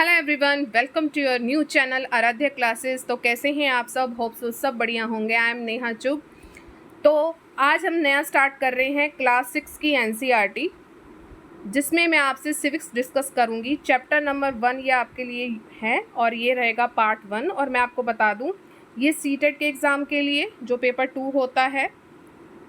Hello everyone, welcome to your new channel Aaradhya classes. तो कैसे हैं आप सब? होप सो सब बढ़िया होंगे। आई एम नेहा चुग। तो आज हम नया स्टार्ट कर रहे हैं क्लास 6 की एनसीईआरटी, जिसमें मैं आपसे सिविक्स डिस्कस करूंगी। चैप्टर नंबर 1 ये आपके लिए है और ये रहेगा पार्ट 1। और मैं आपको बता दूं, ये सीटेट के एग्ज़ाम के लिए जो पेपर 2 होता है,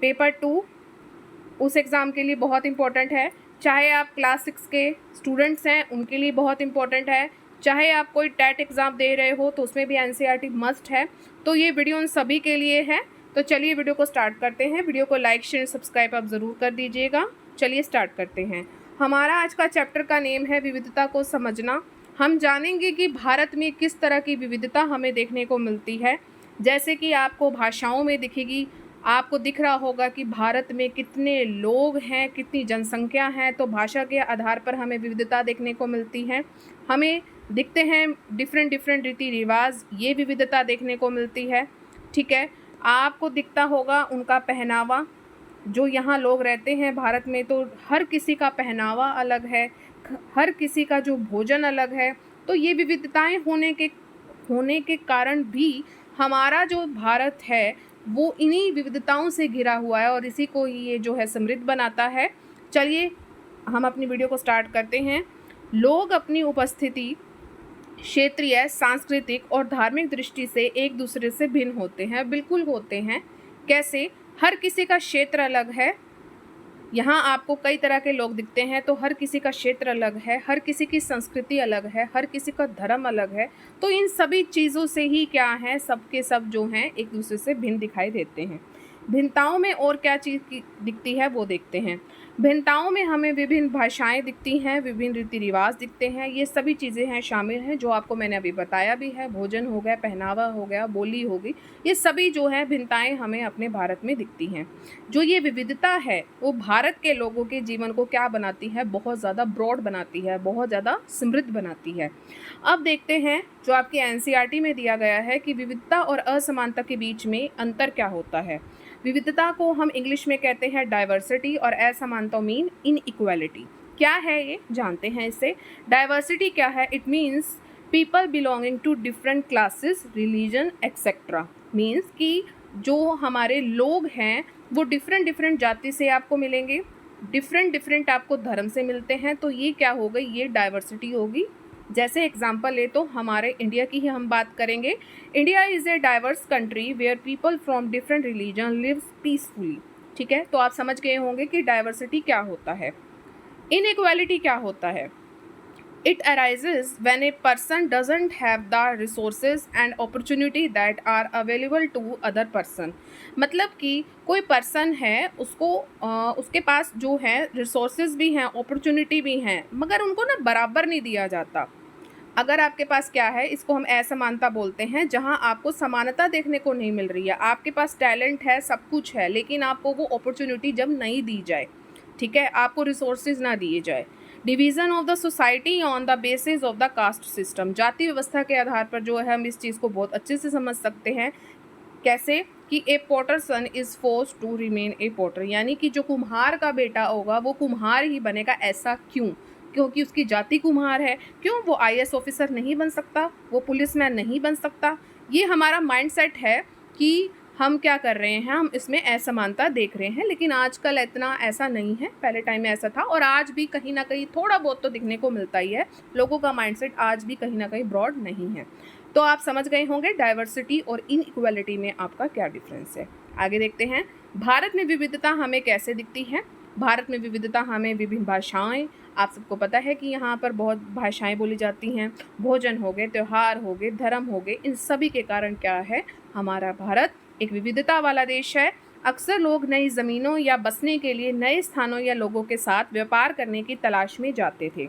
पेपर 2 उस एग्ज़ाम के लिए बहुत इम्पोर्टेंट है। चाहे आप क्लास 6 के स्टूडेंट्स हैं उनके लिए बहुत इम्पोर्टेंट है, चाहे आप कोई टेट एग्ज़ाम दे रहे हो तो उसमें भी एनसीईआरटी मस्ट है। तो ये वीडियो उन सभी के लिए है। तो चलिए वीडियो को स्टार्ट करते हैं। वीडियो को लाइक शेयर सब्सक्राइब आप ज़रूर कर दीजिएगा। चलिए स्टार्ट करते हैं। हमारा आज का चैप्टर का नेम है विविधता को समझना। हम जानेंगे कि भारत में किस तरह की विविधता हमें देखने को मिलती है। जैसे कि आपको भाषाओं में दिखेगी, आपको दिख रहा होगा कि भारत में कितने लोग हैं, कितनी जनसंख्या है। तो भाषा के आधार पर हमें विविधता देखने को मिलती है। हमें दिखते हैं डिफरेंट रीति रिवाज, ये विविधता देखने को मिलती है। ठीक है, आपको दिखता होगा उनका पहनावा। जो यहाँ लोग रहते हैं भारत में, तो हर किसी का पहनावा अलग है, हर किसी का जो भोजन अलग है। तो ये विविधताएं होने के कारण भी हमारा जो भारत है वो इन्हीं विविधताओं से घिरा हुआ है और इसी को ही ये जो है समृद्ध बनाता है। चलिए हम अपनी वीडियो को स्टार्ट करते हैं। लोग अपनी उपस्थिति, क्षेत्रीय, सांस्कृतिक और धार्मिक दृष्टि से एक दूसरे से भिन्न होते हैं। बिल्कुल होते हैं। कैसे? हर किसी का क्षेत्र अलग है। यहाँ आपको कई तरह के लोग दिखते हैं, तो हर किसी का क्षेत्र अलग है, हर किसी की संस्कृति अलग है, हर किसी का धर्म अलग है। तो इन सभी चीज़ों से ही क्या है, सबके सब जो हैं एक दूसरे से भिन्न दिखाई देते हैं। भिन्नताओं में और क्या चीज़ की दिखती है वो देखते हैं। भिन्नताओं में हमें विभिन्न भाषाएं दिखती हैं, विभिन्न रीति रिवाज दिखते हैं। ये सभी चीज़ें हैं शामिल हैं जो आपको मैंने अभी बताया भी है। भोजन हो गया, पहनावा हो गया, बोली होगी, ये सभी जो है भिन्नताएं हमें अपने भारत में दिखती हैं। जो ये विविधता है वो भारत के लोगों के जीवन को क्या बनाती है, बहुत ज़्यादा ब्रॉड बनाती है, बहुत ज़्यादा समृद्ध बनाती है। अब देखते हैं जो आपकी एनसीईआरटी में दिया गया है कि विविधता और असमानता के बीच में अंतर क्या होता है। विविधता को हम इंग्लिश में कहते हैं डाइवर्सिटी और असमानता मीन इनइक्वालिटी। क्या है ये जानते हैं इससे। डाइवर्सिटी क्या है? It means people belonging to different classes, religion etcetera. Means कि जो हमारे लोग हैं वो डिफरेंट जाति से आपको मिलेंगे, डिफरेंट आपको धर्म से मिलते हैं। तो ये क्या हो गई, ये डाइवर्सिटी होगी। जैसे एग्जाम्पल ले तो हमारे इंडिया की ही हम बात करेंगे। India is a diverse country where people from different religion lives peacefully. ठीक है, तो आप समझ गए होंगे कि डाइवर्सिटी क्या होता है। इनइक्वालिटी क्या होता है? It arises when a person doesn't have the resources and opportunity that are available to other person। मतलब कि कोई पर्सन है, उसके पास जो है रिसोर्सेज भी हैं, अपॉर्चुनिटी भी हैं, मगर उनको ना बराबर नहीं दिया जाता। अगर आपके पास क्या है, इसको हम असमानता बोलते हैं, जहां आपको समानता देखने को नहीं मिल रही है। आपके पास टैलेंट है, सब कुछ है, लेकिन आपको वो अपॉर्चुनिटी जब नहीं दी जाए, ठीक है, आपको रिसोर्सेज ना दिए जाए। Division of the society on the basis of the caste system. जाति व्यवस्था के आधार पर जो है हम इस चीज़ को बहुत अच्छे से समझ सकते हैं। कैसे कि a potter son is force to remain a potter, यानी कि जो कुम्हार का बेटा होगा वो कुम्हार ही बनेगा। ऐसा क्यों? क्योंकि उसकी जाति कुम्हार है। क्यों? वो आईएएस ऑफिसर नहीं बन सकता, वो पुलिसमैन नहीं बन सकता। ये हमारा माइंडसेट है कि हम क्या कर रहे हैं, हम इसमें असमानता देख रहे हैं। लेकिन आजकल इतना ऐसा नहीं है, पहले टाइम में ऐसा था और आज भी कहीं ना कहीं थोड़ा बहुत तो दिखने को मिलता ही है। लोगों का माइंडसेट आज भी कहीं ना कहीं ब्रॉड नहीं है। तो आप समझ गए होंगे डाइवर्सिटी और इनइक्वालिटी में आपका क्या डिफरेंस है। आगे देखते हैं, भारत में विविधता हमें कैसे दिखती है। भारत में विविधता हमें विभिन्न भाषाएं, आप सबको पता है कि यहाँ पर बहुत भाषाएं बोली जाती हैं। भोजन हो गए, त्यौहार हो गए, धर्म हो गए, इन सभी के कारण क्या है, हमारा भारत एक विविधता वाला देश है। अक्सर लोग नई ज़मीनों या बसने के लिए नए स्थानों या लोगों के साथ व्यापार करने की तलाश में जाते थे।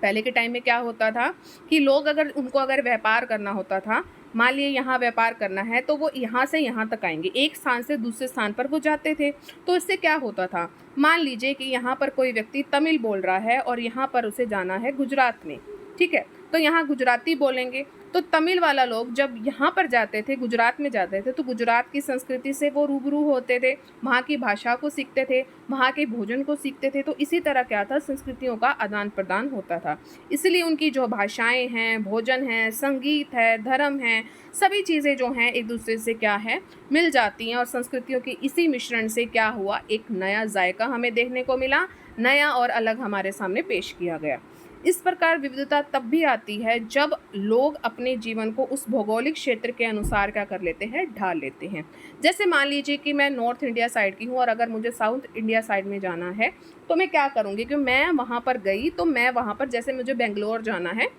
पहले के टाइम में क्या होता था कि लोग अगर व्यापार करना होता था, मान लिए यहाँ व्यापार करना है, तो वो यहाँ से यहाँ तक आएंगे, एक स्थान से दूसरे स्थान पर वो जाते थे। तो इससे क्या होता था, मान लीजिए कि यहाँ पर कोई व्यक्ति तमिल बोल रहा है और यहाँ पर उसे जाना है गुजरात में, ठीक है। तो यहाँ गुजराती बोलेंगे। तो तमिल वाला लोग जब यहाँ पर जाते थे, गुजरात में जाते थे, तो गुजरात की संस्कृति से वो रूबरू होते थे, वहाँ की भाषा को सीखते थे, वहाँ के भोजन को सीखते थे। तो इसी तरह क्या था, संस्कृतियों का आदान प्रदान होता था। इसलिए उनकी जो भाषाएं हैं, भोजन है, संगीत है, धर्म है, सभी चीज़ें जो हैं एक दूसरे से क्या है, मिल जाती हैं। और संस्कृतियों के इसी मिश्रण से क्या हुआ, एक नया जायका हमें देखने को मिला, नया और अलग हमारे सामने पेश किया गया। इस प्रकार विविधता तब भी आती है जब लोग अपने जीवन को उस भौगोलिक क्षेत्र के अनुसार क्या कर लेते हैं, ढाल लेते हैं। जैसे मान लीजिए कि मैं नॉर्थ इंडिया साइड की हूँ और अगर मुझे साउथ इंडिया साइड में जाना है तो मैं क्या करूँगी कि मैं वहाँ पर गई तो मैं वहाँ पर, जैसे मुझे बेंगलोर जाना है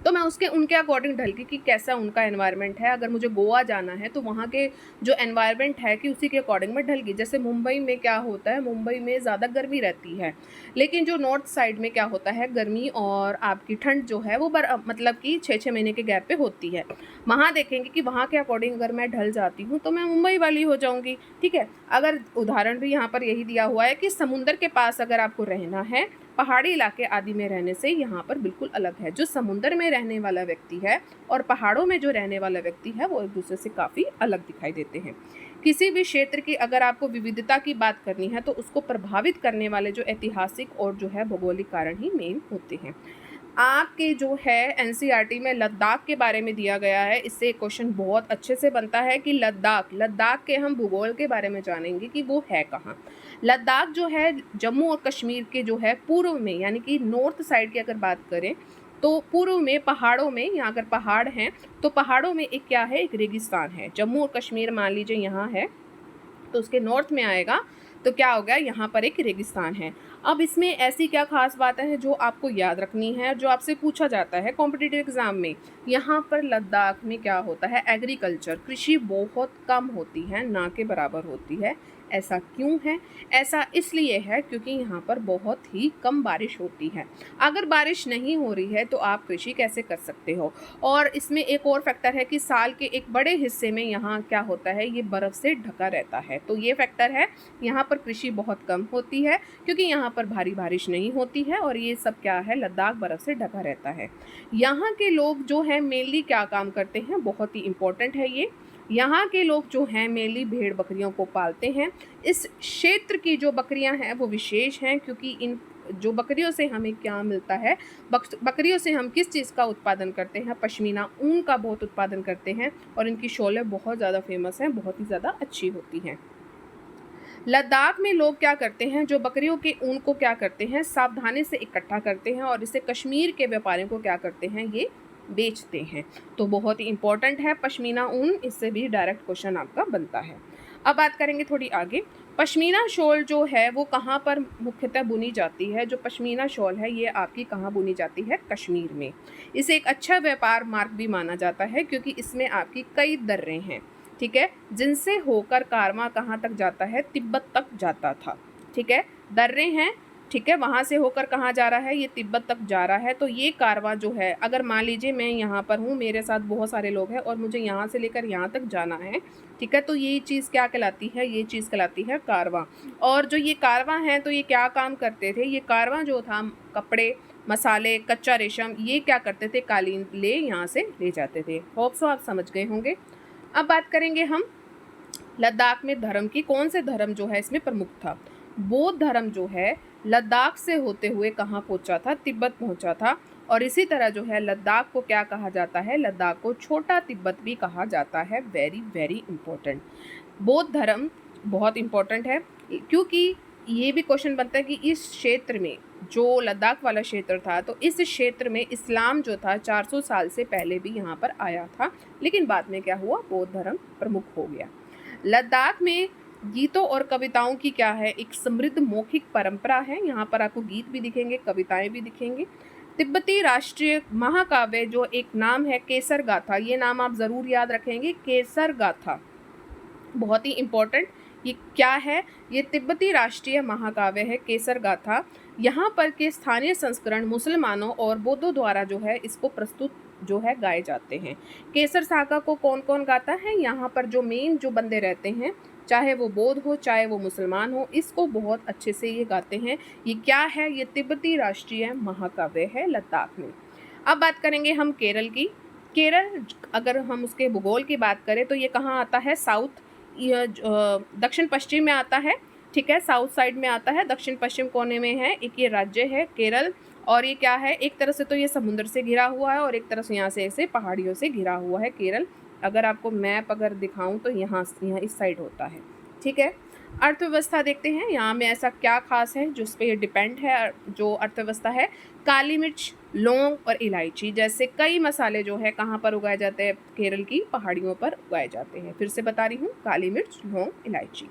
तो मैं उनके अकॉर्डिंग ढल गई कि कैसा उनका एनवायरनमेंट है। अगर मुझे गोवा जाना है तो वहाँ के जो एनवायरनमेंट है कि उसी के अकॉर्डिंग मैं ढल गई। जैसे मुंबई में क्या होता है, मुंबई में ज़्यादा गर्मी रहती है, लेकिन जो नॉर्थ साइड में क्या होता है, गर्मी और आपकी ठंड जो है वो मतलब कि 6-6 महीने के गैप पे होती है। वहाँ देखेंगे कि वहाँ के अकॉर्डिंग अगर मैं ढल जाती हूँ तो मैं मुंबई वाली हो जाऊँगी। ठीक है। अगर उदाहरण भी यहाँ पर यही दिया हुआ है कि समुद्र के पास अगर आपको रहना है, पहाड़ी इलाके आदि में रहने से यहाँ पर बिल्कुल अलग है। जो समुद्र में रहने वाला व्यक्ति है और पहाड़ों में जो रहने वाला व्यक्ति है वो एक दूसरे से काफ़ी अलग दिखाई देते हैं। किसी भी क्षेत्र की अगर आपको विविधता की बात करनी है तो उसको प्रभावित करने वाले जो ऐतिहासिक और जो है भौगोलिक कारण ही मेन होते हैं। आपके जो है एनसीईआरटी में लद्दाख के बारे में दिया गया है, इससे एक क्वेश्चन बहुत अच्छे से बनता है कि लद्दाख के हम भूगोल के बारे में जानेंगे कि वो है कहाँ। लद्दाख जो है जम्मू और कश्मीर के जो है पूर्व में, यानी कि नॉर्थ साइड की अगर बात करें तो पूर्व में पहाड़ों में, यहाँ अगर पहाड़ हैं तो पहाड़ों में एक क्या है, एक रेगिस्तान है। जम्मू और कश्मीर मान लीजिए यहाँ है तो उसके नॉर्थ में आएगा तो क्या हो गया, यहाँ पर एक रेगिस्तान है। अब इसमें ऐसी क्या खास बात है जो आपको याद रखनी है, जो आपसे पूछा जाता है कॉम्पिटिटिव एग्जाम में। यहाँ पर लद्दाख में क्या होता है, एग्रीकल्चर, कृषि बहुत कम होती है, ना के बराबर होती है। ऐसा क्यों है? ऐसा इसलिए है क्योंकि यहाँ पर बहुत ही कम बारिश होती है। अगर बारिश नहीं हो रही है तो आप कृषि कैसे कर सकते हो। और इसमें एक और फैक्टर है कि साल के एक बड़े हिस्से में यहाँ क्या होता है, ये बर्फ़ से ढका रहता है। तो ये फैक्टर है, यहाँ पर कृषि बहुत कम होती है क्योंकि यहाँ पर भारी बारिश नहीं होती है और ये सब क्या है, लद्दाख बर्फ़ से ढका रहता है। यहाँ के लोग जो है मेनली क्या काम करते हैं, बहुत ही इम्पोर्टेंट है ये। यहाँ के लोग जो हैं मेनली भेड़ बकरियों को पालते हैं। इस क्षेत्र की जो बकरियाँ हैं वो विशेष हैं क्योंकि इन जो बकरियों से हमें क्या मिलता है, बकरियों से हम किस चीज़ का उत्पादन करते हैं, पश्मीना ऊन का बहुत उत्पादन करते हैं और इनकी शॉलें बहुत ज़्यादा फेमस हैं, बहुत ही ज़्यादा अच्छी होती हैं। लद्दाख में लोग क्या करते हैं, जो बकरियों के ऊन को क्या करते हैं, सावधानी से इकट्ठा करते हैं और इसे कश्मीर के व्यापारियों को क्या करते हैं, ये बेचते हैं। तो बहुत ही इंपॉर्टेंट है पश्मीना ऊन, इससे भी डायरेक्ट क्वेश्चन आपका बनता है। अब बात करेंगे थोड़ी आगे, पश्मीना शॉल जो है वो कहाँ पर मुख्यतः बुनी जाती है। जो पश्मीना शॉल है ये आपकी कहाँ बुनी जाती है, कश्मीर में। इसे एक अच्छा व्यापार मार्ग भी माना जाता है क्योंकि इसमें आपकी कई दर्रे हैं, ठीक है, जिनसे होकर कारवां कहाँ तक जाता है, तिब्बत तक जाता था। ठीक है, दर्रे हैं, ठीक है, वहाँ से होकर कहाँ जा रहा है, ये तिब्बत तक जा रहा है। तो ये कारवां जो है, अगर मान लीजिए मैं यहाँ पर हूँ, मेरे साथ बहुत सारे लोग हैं और मुझे यहाँ से लेकर यहाँ तक जाना है, ठीक है, तो ये चीज़ क्या कहलाती है, ये चीज़ कहलाती है कारवां। और जो ये कारवां हैं तो ये क्या काम करते थे, ये कारवां जो था कपड़े, मसाले, कच्चा रेशम, ये क्या करते थे, कालीन ले यहाँ से ले जाते थे। होप सो आप समझ गए होंगे। अब बात करेंगे हम लद्दाख में धर्म की, कौन से धर्म जो है इसमें प्रमुख था। बौद्ध धर्म जो है लद्दाख से होते हुए कहाँ पहुँचा था, तिब्बत पहुँचा था। और इसी तरह जो है लद्दाख को क्या कहा जाता है, लद्दाख को छोटा तिब्बत भी कहा जाता है। वेरी वेरी इंपॉर्टेंट, बौद्ध धर्म बहुत इंपॉर्टेंट है क्योंकि ये भी क्वेश्चन बनता है कि इस क्षेत्र में जो लद्दाख वाला क्षेत्र था तो इस क्षेत्र में इस्लाम जो था 400 साल से पहले भी यहाँ पर आया था, लेकिन बाद में क्या हुआ, बौद्ध धर्म प्रमुख हो गया। लद्दाख में गीतों और कविताओं की क्या है, एक समृद्ध मौखिक परंपरा है। यहाँ पर आपको गीत भी दिखेंगे, कविताएं भी दिखेंगे। तिब्बती राष्ट्रीय महाकाव्य जो एक नाम है केसर गाथा, ये नाम आप ज़रूर याद रखेंगे, केसर गाथा बहुत ही इम्पोर्टेंट। ये क्या है, ये तिब्बती राष्ट्रीय महाकाव्य है केसर गाथा। यहाँ पर के स्थानीय संस्करण मुसलमानों और बौद्धों द्वारा जो है इसको प्रस्तुत जो है गाए जाते हैं। केसर साका को कौन कौन गाता है, यहाँ पर जो मेन जो बंदे रहते हैं, चाहे वो बौद्ध हो चाहे वो मुसलमान हो, इसको बहुत अच्छे से ये गाते हैं। ये क्या है, ये तिब्बती राष्ट्रीय महाकाव्य है लद्दाख में। अब बात करेंगे हम केरल की। केरल अगर हम उसके भूगोल की बात करें तो ये कहाँ आता है, साउथ दक्षिण पश्चिम में आता है, ठीक है, साउथ साइड में आता है, दक्षिण पश्चिम कोने में है एक ये राज्य है केरल। और ये क्या है, एक तरह से तो ये समुद्र से घिरा हुआ है और एक तरह से यहाँ से ऐसे पहाड़ियों से घिरा हुआ है केरल। अगर आपको मैप अगर दिखाऊं तो यहाँ इस साइड होता है, ठीक है। अर्थव्यवस्था देखते हैं यहाँ में ऐसा क्या खास है जो उस पर डिपेंड है। जो अर्थव्यवस्था है, काली मिर्च, लौंग और इलायची जैसे कई मसाले जो है कहाँ पर उगाए जाते हैं, केरल की पहाड़ियों पर उगाए जाते हैं। फिर से बता रही हूँ, काली मिर्च, लौंग, इलायची,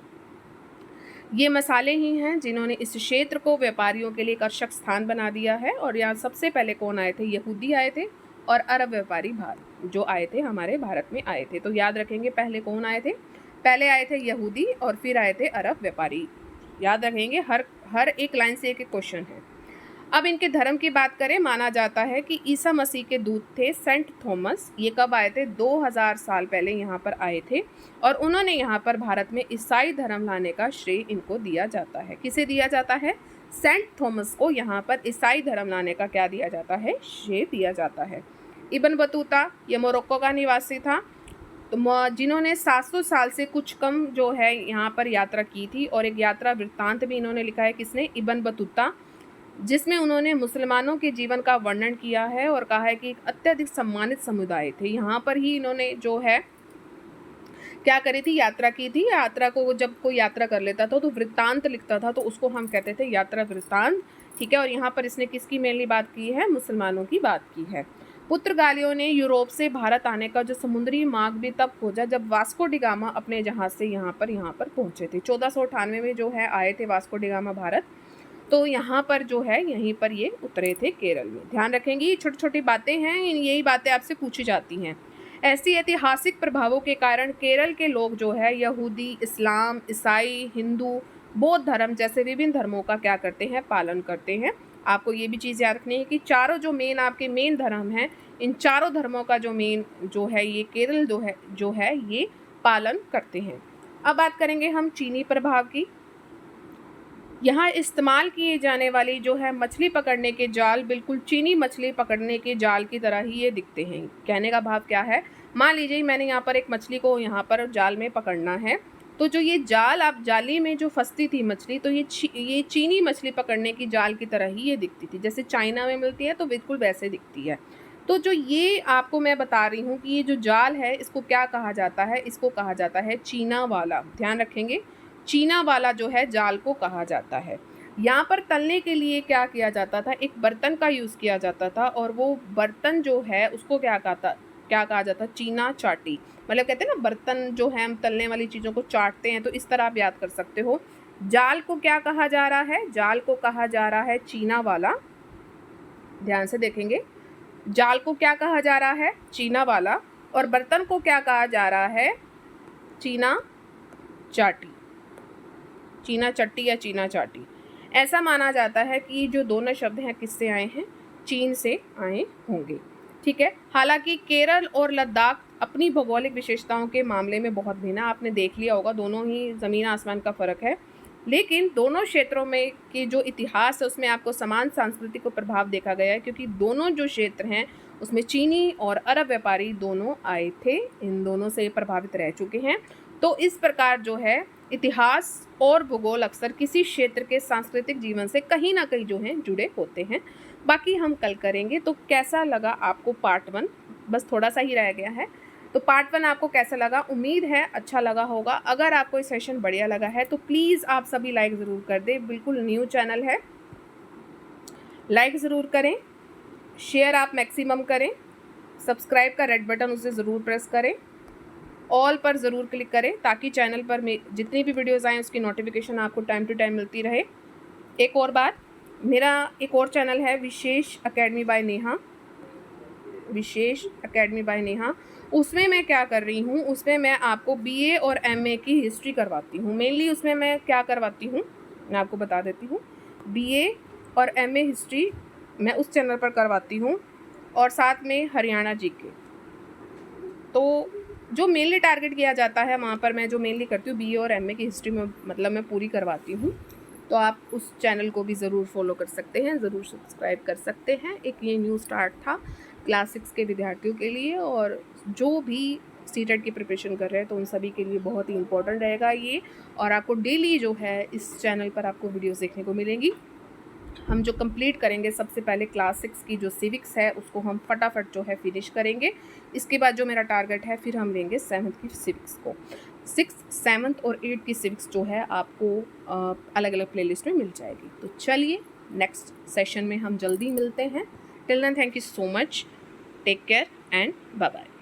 ये मसाले ही हैं जिन्होंने इस क्षेत्र को व्यापारियों के लिए एक आकर्षक स्थान बना दिया है। और यहाँ सबसे पहले कौन आए थे, यहूदी आए थे और अरब व्यापारी जो आए थे हमारे भारत में आए थे। तो याद रखेंगे पहले कौन आए थे, पहले आए थे यहूदी और फिर आए थे अरब व्यापारी। याद रखेंगे, हर एक लाइन से एक क्वेश्चन है। अब इनके धर्म की बात करें, माना जाता है कि ईसा मसीह के दूत थे सेंट थॉमस। ये कब आए थे, 2000 साल पहले यहाँ पर आए थे और उन्होंने यहाँ पर भारत में ईसाई धर्म लाने का श्रेय इनको दिया जाता है। किसे दिया जाता है, सेंट थॉमस को यहाँ पर ईसाई धर्म लाने का क्या दिया जाता है, श्रेय दिया जाता है। इब्न बतूता ये मोरक्को का निवासी था, तो जिन्होंने 700 साल से कुछ कम जो है यहाँ पर यात्रा की थी। और एक यात्रा वृत्तांत भी इन्होंने लिखा है, किसने, इब्न बतूता, जिसमें उन्होंने मुसलमानों के जीवन का वर्णन किया है और कहा है कि एक अत्यधिक सम्मानित समुदाय थे। यहाँ पर ही इन्होंने जो है क्या करी थी, यात्रा की थी। यात्रा को जब कोई यात्रा कर लेता था तो वृत्तांत लिखता था, तो उसको हम कहते थे यात्रा वृत्तांत, ठीक है। और यहाँ पर इसने किसकी मेनली बात की है, मुसलमानों की बात की है। पुर्तगालियों ने यूरोप से भारत आने का जो समुद्री मार्ग भी तब खोजा जब वास्को डी गामा अपने जहाज से यहाँ पर पहुंचे थे। 1498 में जो है आए थे वास्को डी गामा भारत। तो यहाँ पर जो है यहीं पर ये उतरे थे केरल में। ध्यान रखेंगे, ये छोटी छोटी बातें हैं, यही बातें आपसे पूछी जाती हैं। ऐसी ऐतिहासिक प्रभावों के कारण केरल के लोग जो है यहूदी, इस्लाम, ईसाई, हिंदू, बौद्ध धर्म जैसे विभिन्न धर्मों का क्या करते हैं, पालन करते हैं। आपको ये भी चीज़ याद रखनी है कि चारों जो आपके मेन धर्म हैं, इन चारों धर्मों का जो मेन जो है ये केरल जो है ये पालन करते हैं। अब बात करेंगे हम चीनी प्रभाव की। यहाँ इस्तेमाल किए जाने वाली जो है मछली पकड़ने के जाल बिल्कुल चीनी मछली पकड़ने के जाल की तरह ही ये दिखते हैं। कहने का भाव क्या है, मान लीजिए मैंने यहाँ पर एक मछली को यहाँ पर जाल में पकड़ना है, तो जो ये जाल आप जाली में जो फंसती थी मछली, तो ये चीनी मछली पकड़ने की जाल की तरह ही ये दिखती थी। जैसे चाइना में मिलती है तो बिल्कुल वैसे दिखती है। तो जो ये आपको मैं बता रही हूँ कि ये जो जाल है इसको क्या कहा जाता है, इसको कहा जाता है चीना वाला। ध्यान रखेंगे, चीना वाला जो है जाल को कहा जाता है। यहाँ पर तलने के लिए क्या किया जाता था, एक बर्तन का यूज़ किया जाता था और वो बर्तन जो है उसको क्या कहा जाता, चीना चाटी। मतलब कहते हैं ना, बर्तन जो है हम तलने वाली चीज़ों को चाटते हैं, तो इस तरह आप याद कर सकते हो। जाल को क्या कहा जा रहा है, जाल को कहा जा रहा है चीना वाला। ध्यान से देखेंगे, जाल को क्या कहा जा रहा है, चीना वाला, और बर्तन को क्या कहा जा रहा है, चीना चाटी, चीना चट्टी या चीना चाटी। ऐसा माना जाता है कि जो दोनों शब्द हैं किससे आए हैं, चीन से आए होंगे, ठीक है। हालांकि केरल और लद्दाख अपनी भौगोलिक विशेषताओं के मामले में बहुत भिन्न, आपने देख लिया होगा, दोनों ही ज़मीन आसमान का फ़र्क है। लेकिन दोनों क्षेत्रों में की जो इतिहास है उसमें आपको समान सांस्कृतिक प्रभाव देखा गया है, क्योंकि दोनों जो क्षेत्र हैं उसमें चीनी और अरब व्यापारी दोनों आए थे, इन दोनों से प्रभावित रह चुके हैं। तो इस प्रकार जो है इतिहास और भूगोल अक्सर किसी क्षेत्र के सांस्कृतिक जीवन से कहीं ना कहीं जो हैं जुड़े होते हैं। बाकी हम कल करेंगे। तो कैसा लगा आपको पार्ट 1, बस थोड़ा सा ही रह गया है। तो पार्ट 1 आपको कैसा लगा, उम्मीद है अच्छा लगा होगा। अगर आपको ये सेशन बढ़िया लगा है तो प्लीज़ आप सभी लाइक ज़रूर कर दें, बिल्कुल न्यू चैनल है, लाइक ज़रूर करें, शेयर आप मैक्सिमम करें, सब्सक्राइब का रेड बटन उसे ज़रूर प्रेस करें, ऑल पर ज़रूर क्लिक करें ताकि चैनल पर जितनी भी वीडियोस आएँ उसकी नोटिफिकेशन आपको टाइम टू टाइम मिलती रहे। एक और बात, मेरा एक और चैनल है विशेष अकेडमी बाय नेहा, विशेष अकेडमी बाय नेहा। उसमें मैं क्या कर रही हूँ, उसमें मैं आपको बीए और एमए की हिस्ट्री करवाती हूँ। मेनली उसमें मैं क्या करवाती हूँ मैं आपको बता देती हूँ। बीए और एमए हिस्ट्री मैं उस चैनल पर करवाती हूँ और साथ में हरियाणा जीके। तो जो मेनली टारगेट किया जाता है वहाँ पर मैं जो मेनली करती हूँ बीए और एमए की हिस्ट्री में, मतलब मैं पूरी करवाती हूँ। तो आप उस चैनल को भी ज़रूर फॉलो कर सकते हैं, ज़रूर सब्सक्राइब कर सकते हैं। एक ये न्यू स्टार्ट था क्लास 6 के विद्यार्थियों के लिए, और जो भी सीटेट की प्रिपरेशन कर रहे हैं तो उन सभी के लिए बहुत ही इंपॉर्टेंट रहेगा ये। और आपको डेली जो है इस चैनल पर आपको वीडियोस देखने को मिलेंगी। हम जो कंप्लीट करेंगे, सबसे पहले क्लास 6 की जो सिविक्स है उसको हम फटाफट जो है फिनिश करेंगे। इसके बाद जो मेरा टारगेट है, फिर हम लेंगे 7th की सिविक्स को। 6th, 7th और 8th की सिविक्स जो है आपको अलग अलग प्लेलिस्ट में मिल जाएगी। तो चलिए नेक्स्ट सेशन में हम जल्दी मिलते हैं। Till then thank you so much, take care and bye bye.